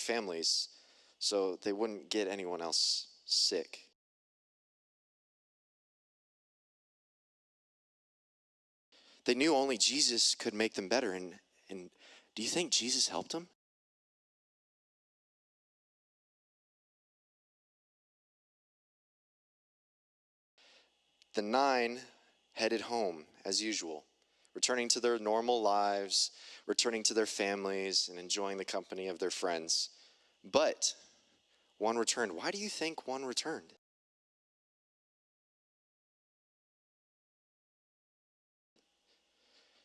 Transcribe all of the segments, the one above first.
families so they wouldn't get anyone else sick. They knew only Jesus could make them better. And do you think Jesus helped them? The 9 headed home as usual, returning to their normal lives, returning to their families, and enjoying the company of their friends. But one returned. Why do you think one returned?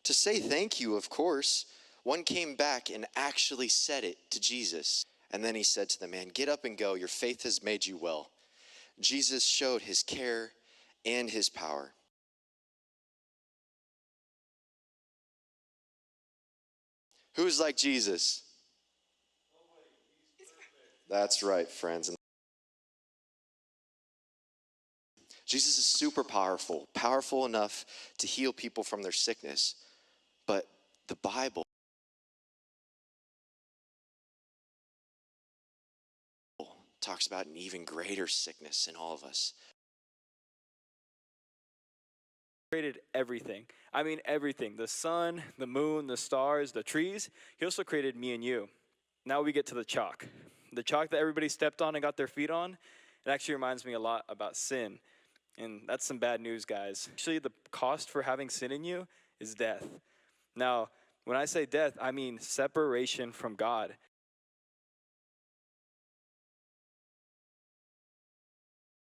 To say thank you, of course. One came back and actually said it to Jesus. And then he said to the man, "Get up and go. Your faith has made you well." Jesus showed his care and his power. Who's like Jesus? That's right, friends. Jesus is super powerful, powerful enough to heal people from their sickness. But the Bible talks about an even greater sickness in all of us. Created everything. I mean, everything. The sun, the moon, the stars, the trees. He also created me and you. Now we get to the chalk. The chalk that everybody stepped on and got their feet on. It actually reminds me a lot about sin. And that's some bad news, guys. Actually, the cost for having sin in you is death. Now, when I say death, I mean separation from God.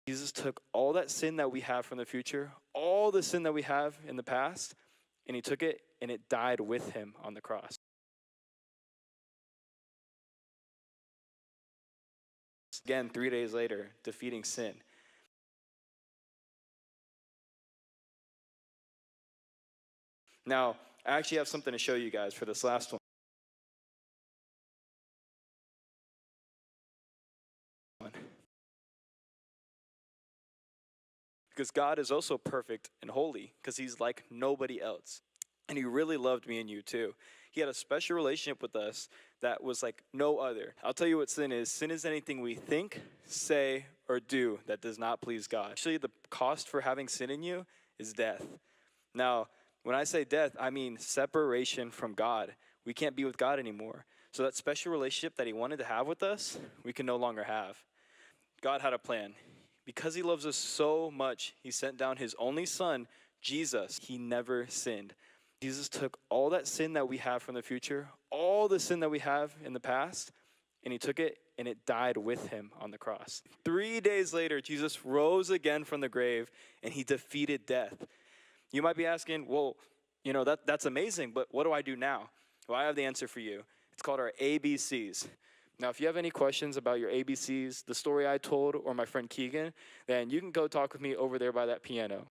Jesus took all that sin that we have from the future, all the sin that we have in the past, and he took it and it died with him on the cross. Again, 3 days later, defeating sin. Now, I actually have something to show you guys for this last one. Because God is also perfect and holy, because he's like nobody else. And he really loved me and you too. He had a special relationship with us that was like no other. I'll tell you what sin is. Sin is anything we think, say, or do that does not please God. Actually, the cost for having sin in you is death. Now, when I say death, I mean separation from God. We can't be with God anymore. So that special relationship that he wanted to have with us, we can no longer have. God had a plan. Because he loves us so much, he sent down his only son, Jesus. He never sinned. Jesus took all that sin that we have from the future, all the sin that we have in the past, and he took it and it died with him on the cross. 3 days later, Jesus rose again from the grave and he defeated death. You might be asking, well, that's amazing, but what do I do now? Well, I have the answer for you. It's called our ABCs. Now, if you have any questions about your ABCs, the story I told, or my friend Keegan, then you can go talk with me over there by that piano.